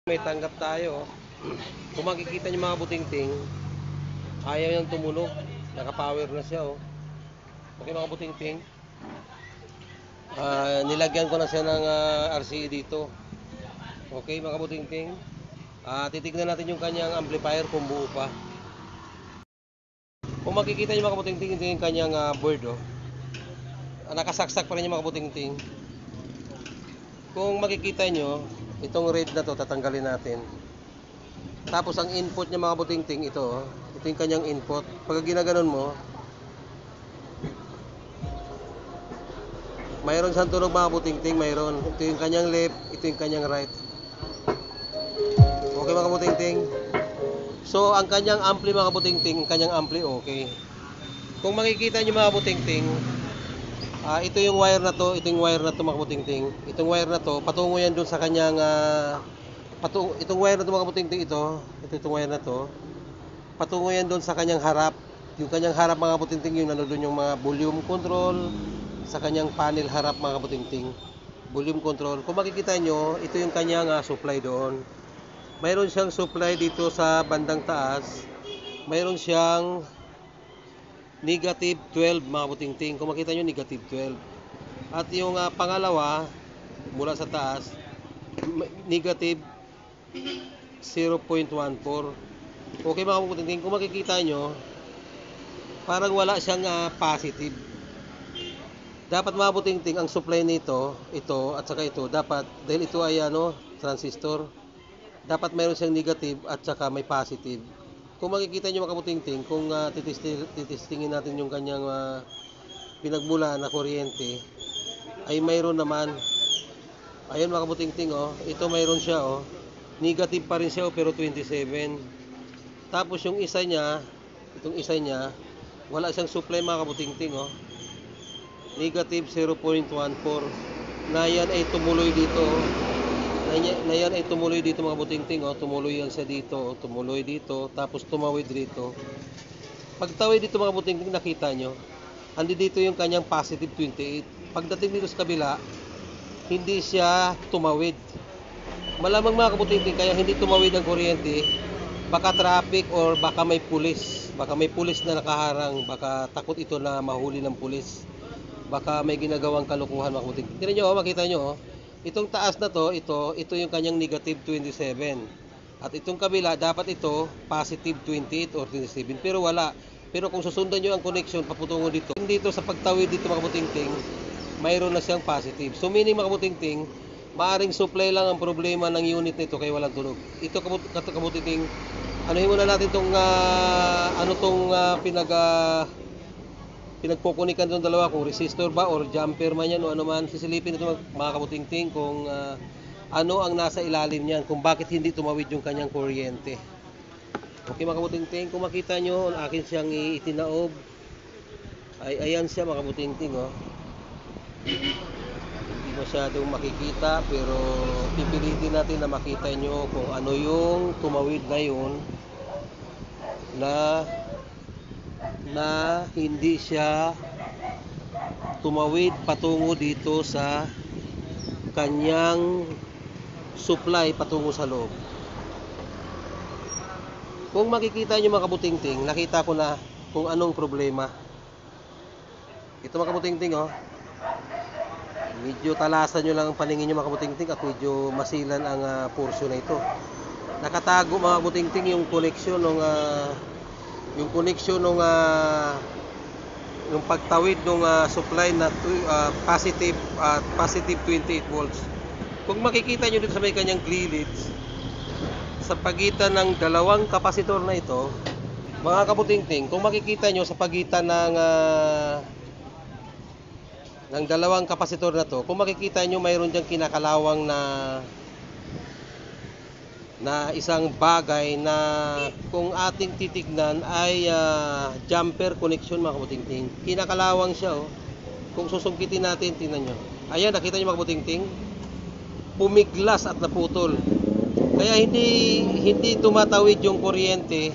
May tanggap tayo. Kung makikita niyo mga butingting, ayaw niyang tumunog. Naka-power na siya, oh. Okay mga butingting. Nilagyan ko na siya ng RCA dito. Okay mga butingting. Titignan natin yung kanyang amplifier kung buo pa. Kung makikita niyo mga butingting, ito yung kanyang board, oh. Nakasaksak pa rin yung mga butingting. Kung makikita niyo, itong red na to tatanggalin natin. Tapos ang input niya mga butingting ito, oh. Ito yung kanyang input. Pag ginaganon mo, mayroon siyang tunog mga butingting, mayroon. Ito yung kanyang left, ito yung kanyang right. Okay mga butingting. So ang kanyang ampli mga butingting, kanyang ampli okay. Kung makikita niyo mga butingting, ito yung wire na to, ito yung wire na to mga butingting. Itong wire na to, patungo yan dun sa kanyang itong wire na to mga butingting itong wire na to. Patungo yan dun sa kanyang harap. Yung kanyang harap mga butingting, yung nandun yung mga volume control sa kanyang panel harap mga butingting. Volume control. Kung makikita nyo, ito yung kanyang supply doon. Mayroon siyang supply dito sa bandang taas. Mayroon siyang negative 12 mga butingting. Kung makita nyo, negative 12. At yung pangalawa, mula sa taas, negative 0.14. Okay mga butingting, kung makikita nyo, parang wala siyang positive. Dapat mga butingting, ang supply nito, ito at saka ito, dapat, dahil ito ay transistor, dapat mayroon siyang negative at saka may positive. Kung makikita nyo mga butingting, kung titistingin natin yung kanyang pinagmula na kuryente, ay mayroon naman. Ayun mga butingting, oh, ito mayroon siya, oh, negative pa rin siya, oh, pero 27. Tapos yung isa niya, itong isa niya, wala siyang supply mga butingting, oh, negative 0.14. Na yan ay tumuloy dito, oh. Na yan ay tumuloy dito mga butingting, oh. Tumuloy yan siya dito, oh. Tumuloy dito, tapos tumawid dito. Pag tawid dito mga butingting, nakita nyo, andi dito yung kanyang positive 28. Pagdating dito sa kabila, hindi siya tumawid. Malamang mga kabutingting, kaya hindi tumawid ang kuryente, baka traffic or baka may pulis. Baka may pulis na nakaharang, baka takot ito na mahuli ng pulis. Baka may ginagawang kalukuhan mga kabutingting. Tingnan nyo, oh, makita nyo, oh. Itong taas na to, ito yung kanyang negative 27. At itong kabila, dapat ito positive 28 or 27. Pero wala. Pero kung susundan nyo ang connection paputungo dito sa pagtawid dito mga kabutingting, mayroon na siyang positive. So meaning mga kabutingting, maaring supply lang ang problema ng unit nito kaya walang tunog. Ito kabutingting, anuhin muna natin itong pinagpupunikan itong dalawa, kung resistor ba or jumper man yan o ano man. Sisilipin ito mga kabutingting kung ano ang nasa ilalim niyan, kung bakit hindi tumawid yung kanyang kuryente. Okay mga kabutingting, kung makita nyo, ang akin siyang itinaob. Ayan siya mga kabutingting, oh. Hindi masyadong makikita, pero pipilitin natin na makita nyo kung ano yung tumawid na yun, na hindi siya tumawid patungo dito sa kanyang supply patungo sa loob. Kung makikita nyo mga kabutingting, nakita ko na kung anong problema. Ito mga kabutingting, oh, medyo talasan nyo lang ang paningin nyo mga kabutingting at medyo masilan ang portion na ito. Nakatago mga kabutingting yung connection ng yung pagtawid ng supply na positive 28 volts. Kung makikita nyo dito sa may kanyang glilids, sa pagitan ng dalawang kapasitor na ito, mga kabutingting, kung makikita nyo sa pagitan ng dalawang kapasitor na to, kung makikita nyo mayroon diyang kinakalawang na isang bagay na kung ating titignan ay jumper connection mga kabutingting. Kinakalawang siya, oh. Kung susungkitin natin, tingnan nyo. Ayan, nakita nyo mga kabutingting, pumiglas at naputol. Kaya hindi tumatawid yung kuryente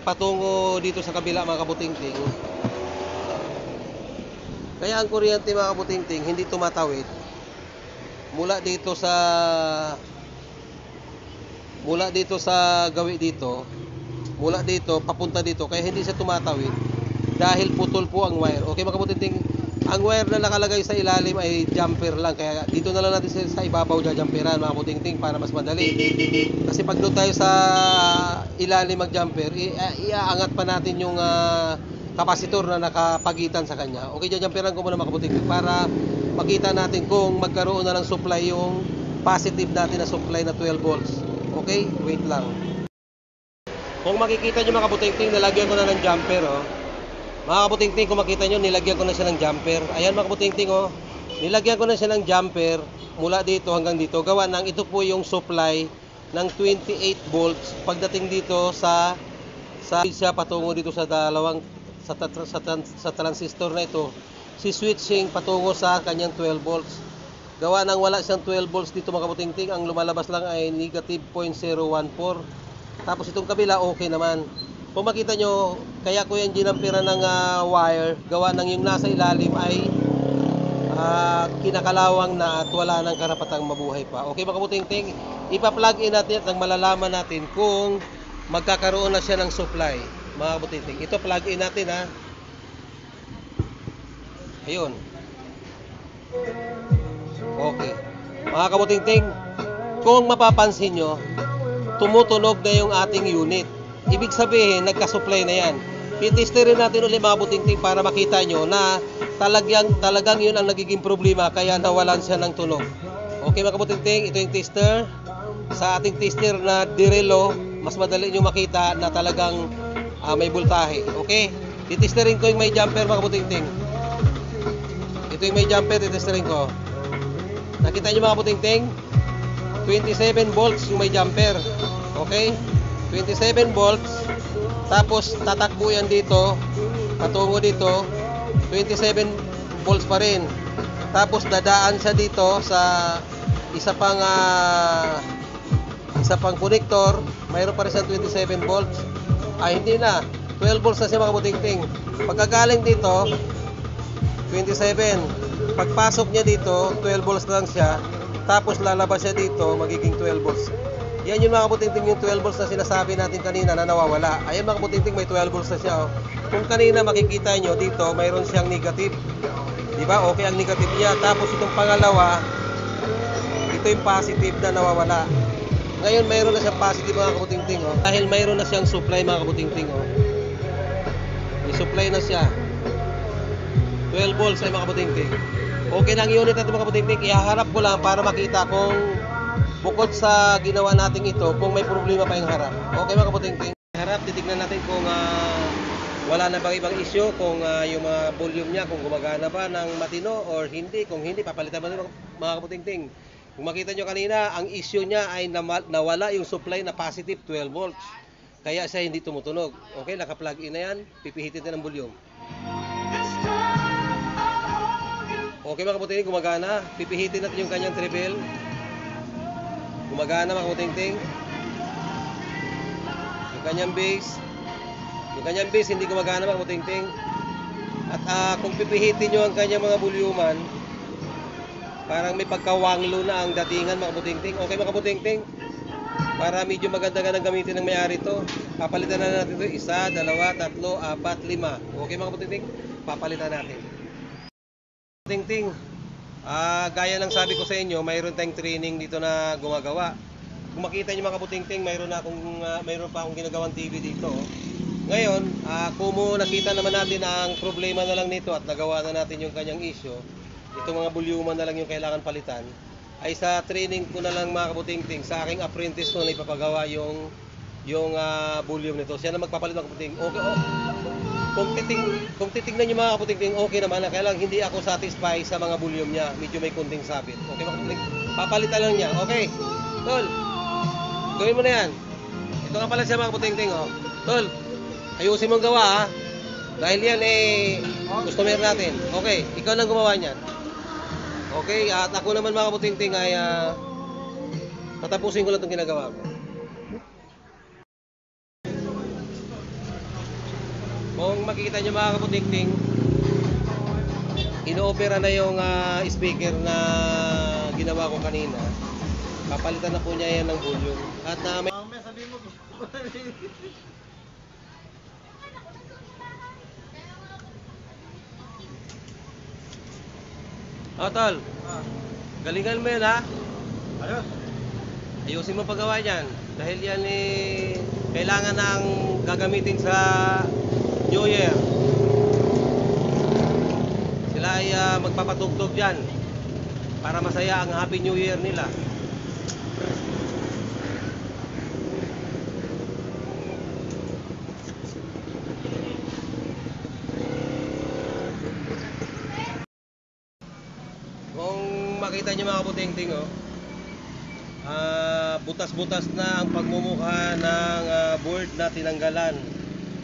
patungo dito sa kabila mga kabutingting. Kaya ang kuryente mga kabutingting hindi tumatawid mula dito sa mula dito sa gawi dito, mula dito papunta dito, kaya hindi siya tumatawid dahil putol po ang wire. Okay mga kabutinting, ang wire na nakalagay sa ilalim ay jumper lang, kaya dito na lang natin sa ibabaw jumperan mga kabutinting para mas madali. Kasi pag doon tayo sa ilalim mag jumper, iaangat pa natin yung kapasitor na nakapagitan sa kanya. Okay, jumperan ko muna mga kabutinting para makita natin kung magkaroon na ng supply yung positive natin na supply na 12 volts. Okay, wait lang. Kung makikita nyo mga kabutingting, nilagyan ko na ng jumper, oh. Mga kabutingting, kung makita nyo, nilagyan ko na siya ng jumper. Ayan mga kabutingting, oh. Nilagyan ko na siya ng jumper mula dito hanggang dito. Gawa ng ito po yung supply ng 28 volts pagdating dito sa siya patungo dito sa dalawang sa transistor na ito. Si switching patungo sa kanyang 12 volts. Gawa ng wala siyang 12 volts dito mga kabutingting, ang lumalabas lang ay negative 0.014. Tapos itong kabila okay naman. Kung makita nyo, kaya ko yan ginampiran ng wire, gawa ng yung nasa ilalim ay kinakalawang na at wala ng karapatang mabuhay pa. Okay mga kabutingting, ipa-plug in natin at nang malalaman natin kung magkakaroon na siya ng supply. Mga kabutingting, ito plug in natin ha. Ayun. Okay. Mga kabutingting, kung mapapansin nyo, tumutunog na yung ating unit. Ibig sabihin, nagka-supply na yan. Titesterin natin ulit mga kabutingting para makita nyo na talagang yun ang nagiging problema kaya nawalan siya ng tunog. Okay mga kabutingting, ito yung tester. Sa ating tester na Direlo, mas madali nyo makita na talagang may voltahe. Okay? Titesterin ko yung may jumper mga kabutingting. Ito yung may jumper, titesterin ko. Nakita nyo mga kabutingting? 27 volts yung may jumper. Okay? 27 volts. Tapos tatakbo yan dito, patungo dito, 27 volts pa rin. Tapos dadaan siya dito sa isa pang connector, mayroon pa rin siyang 27 volts. Hindi na, 12 volts na siya mga kabutingting. Pagkagaling dito, 27. Pagpasok niya dito, 12 volts lang siya. Tapos lalabas siya dito, magiging 12 volts. Yan yung mga kabutingting, yung 12 volts na sinasabi natin kanina na nawawala. Ayan mga kabutingting, may 12 volts na siya. Oh. Kung kanina makikita nyo dito, mayroon siyang negative. Diba? Okay ang negative niya. Tapos itong pangalawa, ito yung positive na nawawala. Ngayon mayroon na siyang positive mga kabutingting. Oh. Dahil mayroon na siyang supply mga kabutingting. Oh. May supply na siya. 12 volts ay mga kabutingting. Okay na ang unit natin mga kabutingting. Ihaharap ko lang para makita kung bukod sa ginawa natin ito, kung may problema pa yung harap. Okay mga kabutingting. Harap, titignan natin kung wala na bang ibang issue, kung yung mga volume niya, kung gumagana ba ng matino or hindi. Kung hindi, papalitan mo mga kabutingting. Kung makita nyo kanina, ang issue niya ay nawala yung supply na positive 12 volts. Kaya siya hindi tumutunog. Okay, naka-plug in na yan. Pipihitin din ang volume. Okay mga kabutingting, gumagana. Pipihitin natin yung kanyang treble. Gumagana mga kabutingting. Yung kanyang base. Yung kanyang base hindi gumagana mga kabutingting. At kung pipihitin nyo ang kanyang mga voluman, parang may pagkawanglo na ang datingan mga kabutingting. Okay mga kabutingting, para medyo maganda nga ng gamitin ng may-ari ito, papalitan na natin ito. 1, 2, 3, 4, 5. Okay mga kabutingting, papalitan natin. Kabutingting, gaya ng sabi ko sa inyo, mayroon tayong training dito na gumagawa. Kung makita nyo mga kabutingting, mayroon pa akong ginagawang TV dito. Oh. Ngayon, kung nakita naman natin ang problema na lang nito at nagawa na natin yung kanyang issue, itong mga volume na lang yung kailangan palitan, ay sa training ko na lang mga kabutingting, sa aking apprentice ko na ipapagawa yung volume nito. Siya na magpapalit ng kabutingting. Okay, oh. Kung titignan nyo mga kabutingting, okay naman. Kaya lang hindi ako satisfied sa mga volume niya. Medyo may kunting sabit. Okay mga kabutingting, papalitan lang niya. Okay, tol, gawin mo na yan. Ito nga pala siya mga kabutingting. Oh. Tol, ayusin mong gawa ha. Dahil yan customer natin. Okay, ikaw lang gumawa niyan. Okay, at ako naman mga kabutingting ay tatapusin ko lang itong ginagawa ko. Kung makikita nyo mga kabutingting, ino-opera na yung speaker na ginawa ko kanina. Papalitan na po niya yan ng volume. At may Tol, galingan mo yan ha. Ayos. Ayusin mo paggawa niyan. Dahil yan kailangan ng gagamitin sa New Year. Sila ay magpapatugtog dyan para masaya ang Happy New Year nila. Kung makita niyo mga kaputing-ting, butas-butas na ang pagmumukha ng board na tinanggalan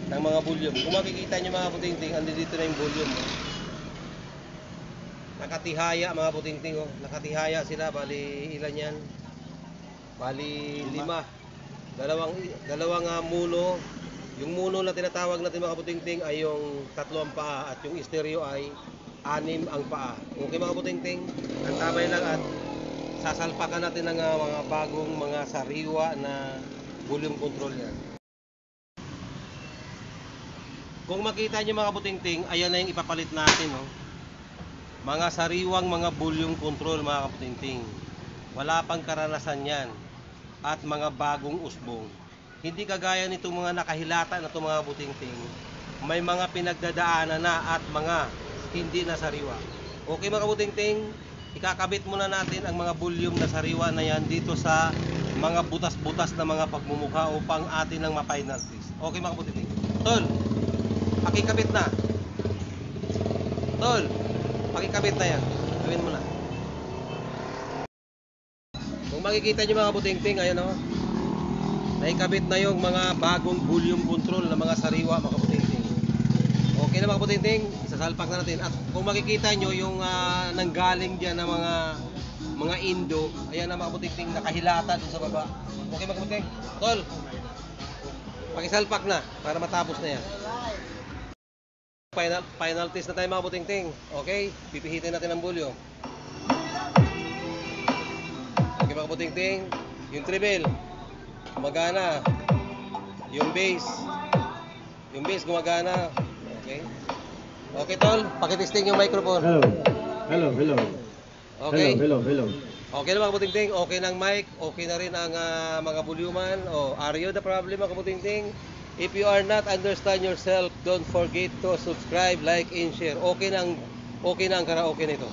ng mga volume. Kung makikita niyo mga kaputing-ting, andito na yung volume. Nakatihaya mga kaputing-ting, nakatihaya sila. Bali ilan yan? Bali 5. Dalawang muno. Yung muno na tinatawag natin mga kaputing-ting ay yung 3 ang paa at yung stereo ay 6 ang paa. Okay mga kaputing-ting, antabay lang at sasalpakan natin ng mga bagong mga sariwa na volume control yan. Kung makita nyo mga kaputing-ting, ayan na yung ipapalit natin. Mga sariwang mga volume control mga kaputing-ting. Wala pang karanasan yan. At mga bagong usbong. Hindi kagaya nitong mga nakahilata na itong mga kaputing-ting. May mga pinagdadaanan na at mga hindi na sariwa. Okay mga kaputing-ting, ikakabit muna natin ang mga volume na sariwa na yan dito sa mga butas-butas na mga pagmumukha upang atin ng ma-final test. Okay mga kaputing-ting. Tol, pakikabit na. Tol, pakikabit na yan. Gawin mo na. Kung makikita nyo mga kaputing-ting, ayan naikabit na yung mga bagong volume control na mga sariwa mga kaputing-ting. Okay na mga kaputing-ting, isasalpak na natin. At kung makikita nyo yung nanggaling dyan na mga indo, ayan na mga kaputing-ting, nakahilata dun sa baba. Okay mga kaputing? Tol, pakisalpak na para matapos na yan. Final test na tayo mga kaputing-ting. Okay, pipihitin natin ang volume. Okay mga kaputing-ting, yung treble gumagana, yung bass gumagana. Okay. Okay tol, pakitesting yung microphone. Hello. Okay. Hello. Okay na mga kaputing-ting, okay ng mic, okay na rin ang mga voluman. Are you the problem mga kaputing-ting? If you are not understand yourself, don't forget to subscribe, like, and share. Okay na ang karaoke nito.